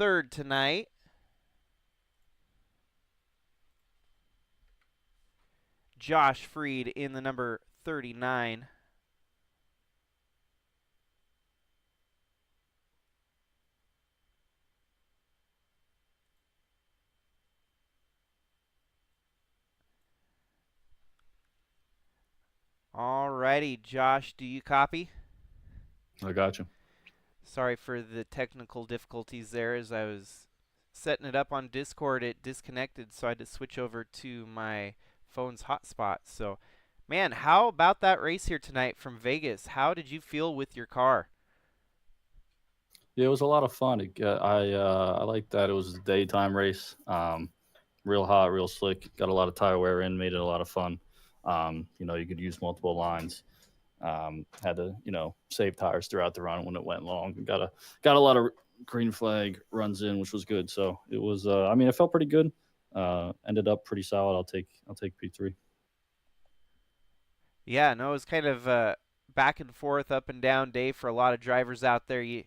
third tonight. Josh Freed in the number 39. Alrighty, Josh, do you copy? I got you. Sorry for the technical difficulties there. As I was setting it up on Discord, it disconnected, so I had to switch over to my phone's hotspot. So, man, how about that race here tonight from Vegas? How did you feel with your car? Yeah, it was a lot of fun. I like that it was a daytime race. Real hot, real slick. Got a lot of tire wear in, made it a lot of fun. You could use multiple lines. Had to save tires throughout the run when it went long. Got a lot of green flag runs in, which was good. So it was. It felt pretty good. Ended up pretty solid. I'll take P3. Yeah, no, it was kind of back and forth, up and down day for a lot of drivers out there. You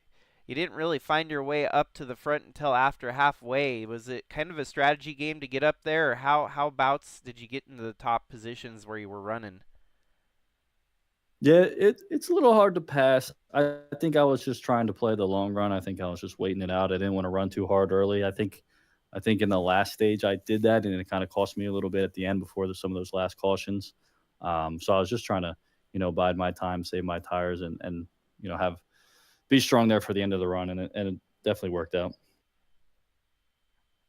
didn't really find your way up to the front until after halfway. Was it kind of a strategy game to get up there, or how did you get into the top positions where you were running? Yeah, it's a little hard to pass. I think I was just trying to play the long run. I think I was just waiting it out. I didn't want to run too hard early. I think in the last stage I did that, and it kind of cost me a little bit at the end before some of those last cautions. So I was just trying to, bide my time, save my tires, and have be strong there for the end of the run, and it definitely worked out.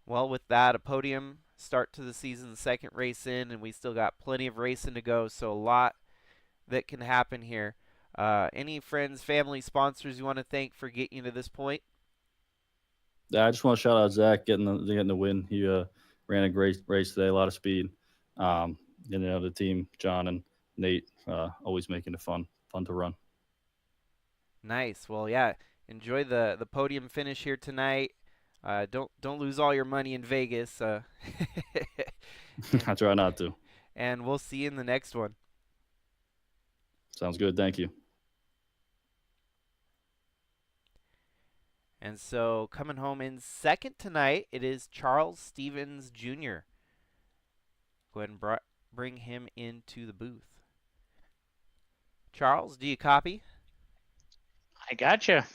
Well, with that, a podium start to the season, second race in, and we still got plenty of racing to go, so a lot that can happen here. Any friends, family, sponsors you want to thank for getting you to this point? Yeah, I just want to shout out Zach getting the win. He ran a great race today, a lot of speed. The team, John and Nate, always making it fun to run. Nice. Well, yeah. Enjoy the podium finish here tonight. Don't lose all your money in Vegas. I try not to. And we'll see you in the next one. Sounds good. Thank you. And so coming home in second tonight, it is Charles Stevens Jr. Go ahead and bring him into the booth. Charles, do you copy? I gotcha.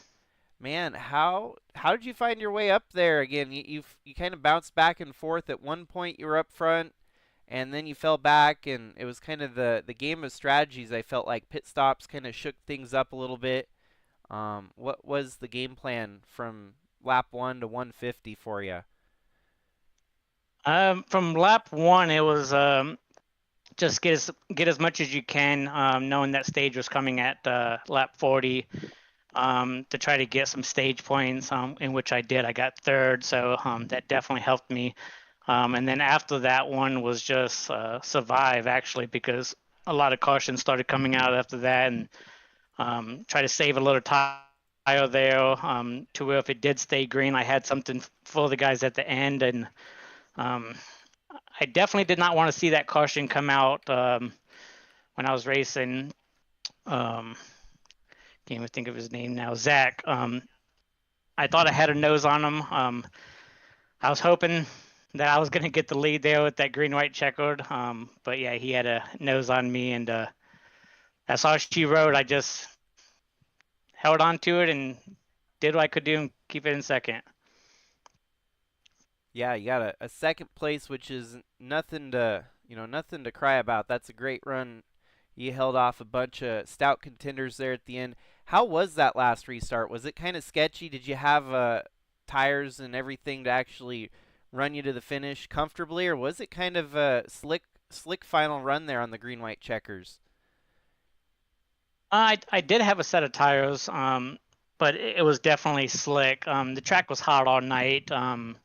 Man, how did you find your way up there again? You kind of bounced back and forth. At one point you were up front, and then you fell back, and it was kind of the game of strategies. I felt like pit stops kind of shook things up a little bit. What was the game plan from lap 1 to 150 for you? From lap one, it was just get as much as you can, knowing that stage was coming at lap 40, to try to get some stage points, in which I did. I got third, so that definitely helped me. And then after that one was just survive, actually, because a lot of cautions started coming out after that, and try to save a little tire there, to where if it did stay green, I had something for the guys at the end. And I definitely did not want to see that caution come out when I was racing. Can't even think of his name now. Zach. I thought I had a nose on him. I was hoping that I was going to get the lead there with that green-white checkered. But yeah, he had a nose on me, and that's all she wrote. I just held on to it and did what I could do and keep it in second. Yeah, you got a second place, which is nothing to nothing to cry about. That's a great run. You held off a bunch of stout contenders there at the end. How was that last restart? Was it kind of sketchy? Did you have tires and everything to actually run you to the finish comfortably, or was it kind of a slick final run there on the green white checkers? I did have a set of tires, but it was definitely slick. The track was hot all night, and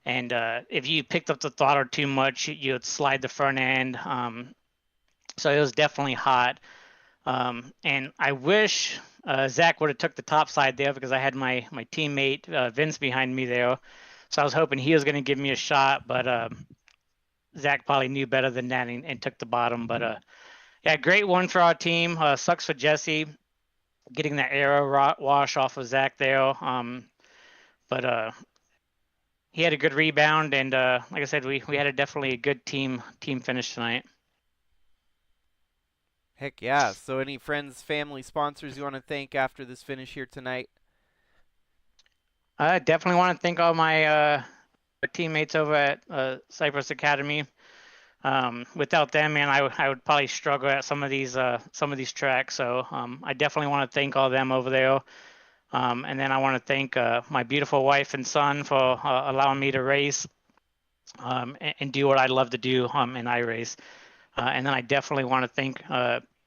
if you picked up the throttle too much, you would slide the front end. So it was definitely hot. And I wish Zach would have took the top side there, because I had my teammate Vince behind me there. So I was hoping he was going to give me a shot, but Zach probably knew better than that, and took the bottom. But yeah, great one for our team. Sucks for Jesse getting that aero wash off of Zach there. but he had a good rebound, and like I said, we had definitely a good team finish tonight. Heck yeah. So any friends, family, sponsors you want to thank after this finish here tonight? I definitely want to thank all my teammates over at Cypress Academy. Without them, man, I would probably struggle at some of these tracks. So I definitely want to thank all them over there. And then I want to thank my beautiful wife and son for allowing me to race and do what I love to do in iRace. And then I definitely want to thank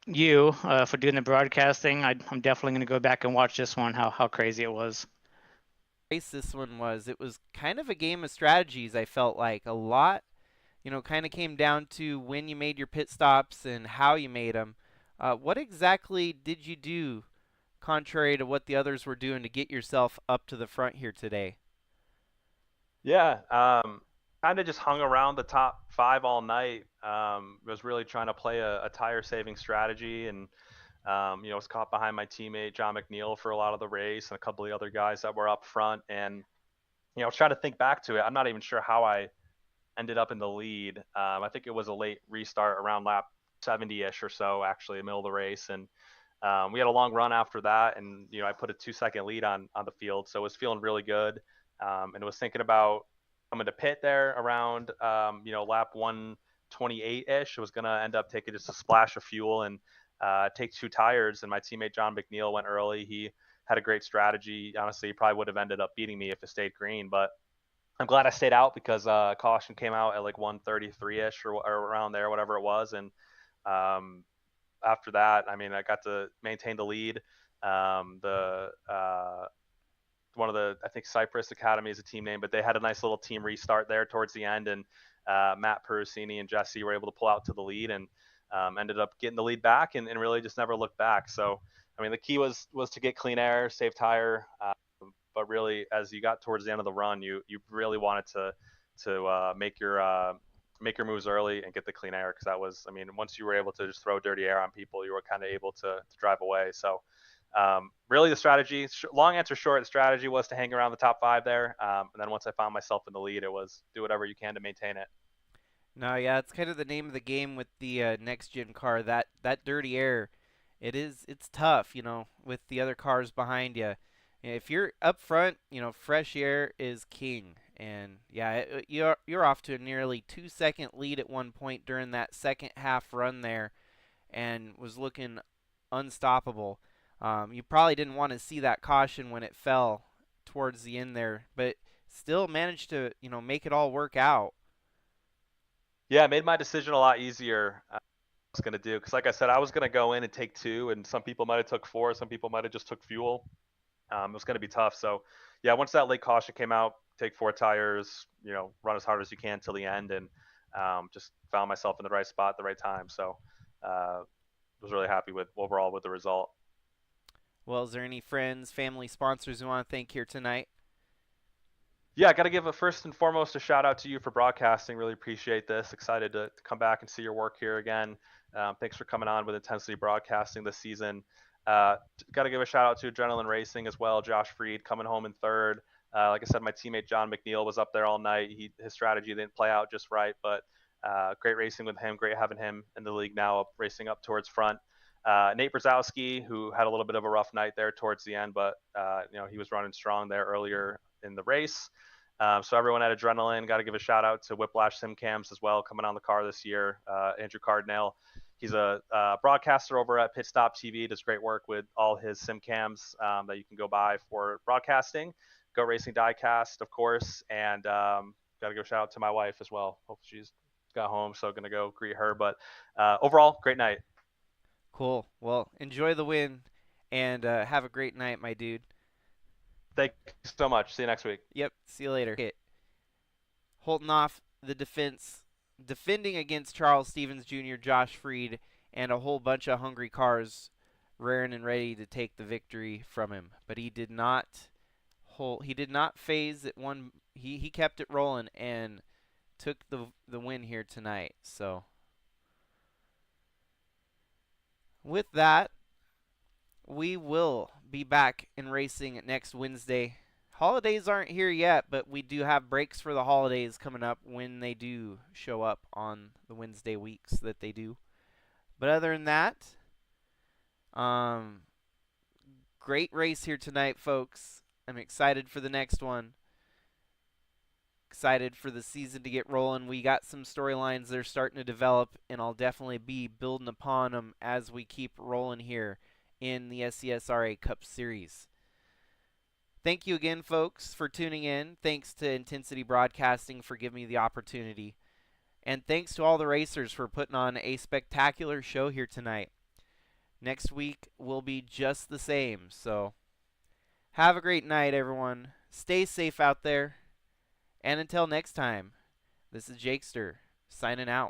you for doing the broadcasting. I'm definitely going to go back and watch this one. How crazy it was. Race this one was. It was kind of a game of strategies. I felt like a lot, kind of came down to when you made your pit stops and how you made them. What exactly did you do, contrary to what the others were doing, to get yourself up to the front here today? Yeah, kind of just hung around the top 5 all night. Was really trying to play a tire saving strategy, and was caught behind my teammate John McNeil for a lot of the race and a couple of the other guys that were up front. And I was trying to think back to it. I'm not even sure how I ended up in the lead. I think it was a late restart around lap 70-ish or so, actually, in the middle of the race, and we had a long run after that, and I put a 2-second lead on the field, so it was feeling really good, and was thinking about coming to pit there around lap 128-ish. It was gonna end up taking just a splash of fuel and take 2 tires, and my teammate John McNeil went early. He had a great strategy. Honestly, he probably would have ended up beating me if it stayed green, but I'm glad I stayed out because caution came out at like 133-ish or around there, whatever it was, and um, after that, I mean, I got to maintain the lead. The One of the, I think Cypress Academy is a team name, but they had a nice little team restart there towards the end, and Matt Perusini and Jesse were able to pull out to the lead and ended up getting the lead back and really just never looked back. So, I mean, the key was to get clean air, save tire, but really, as you got towards the end of the run, you really wanted to make your moves early and get the clean air, because that was, I mean, once you were able to just throw dirty air on people, you were kind of able to drive away. So really the strategy, long answer short, the strategy was to hang around the top 5 there. And then once I found myself in the lead, it was do whatever you can to maintain it. No, yeah, it's kind of the name of the game with the next gen car. That dirty air, it's tough, with the other cars behind you. If you're up front, fresh air is king. And yeah, you're off to a nearly 2-second lead at one point during that second half run there, and was looking unstoppable. You probably didn't want to see that caution when it fell towards the end there, but still managed to make it all work out. Yeah, it made my decision a lot easier. I was going to do, because like I said, I was going to go in and take 2, and some people might have took 4, some people might have just took fuel. It was going to be tough. So yeah, once that late caution came out, take 4 tires, run as hard as you can till the end, and just found myself in the right spot at the right time. So was really happy with overall with the result. Well, is there any friends, family, sponsors you want to thank here tonight? Yeah, I got to give first and foremost a shout out to you for broadcasting. Really appreciate this. Excited to come back and see your work here again. Thanks for coming on with Intensity Broadcasting this season. Got to give a shout out to Adrenaline Racing as well. Josh Freed coming home in third. Like I said, my teammate John McNeil was up there all night. His strategy didn't play out just right, but great racing with him. Great having him in the league now, racing up towards front. Nate Brzezowski, who had a little bit of a rough night there towards the end, but he was running strong there earlier in the race. So everyone at Adrenaline, got to give a shout out to Whiplash Simcams as well, coming on the car this year. Andrew Cardinale, he's a broadcaster over at Pit Stop TV, does great work with all his Simcams that you can go buy for broadcasting. Go Racing Diecast, of course, and got to give a shout out to my wife as well. Hope she's got home, so going to go greet her. But overall, great night. Cool. Well, enjoy the win, and have a great night, my dude. Thank you so much. See you next week. Yep. See you later. Holding off the defending against Charles Stevens Jr., Josh Freed, and a whole bunch of hungry cars raring and ready to take the victory from him. But he did not phase it one. He kept it rolling and took the win here tonight. So with that, we will be back in racing next Wednesday. holidays aren't here yet, but we do have breaks for the holidays coming up when they do show up on the Wednesday weeks that they do. But other than that, great race here tonight, folks. I'm excited for the next one. Excited for the season to get rolling. We got some storylines that are starting to develop, and I'll definitely be building upon them as we keep rolling here in the SCSRA Cup Series. Thank you again, folks, for tuning in. Thanks to Intensity Broadcasting for giving me the opportunity. And thanks to all the racers for putting on a spectacular show here tonight. Next week will be just the same. So have a great night, everyone. Stay safe out there. And until next time, this is Jakester signing out.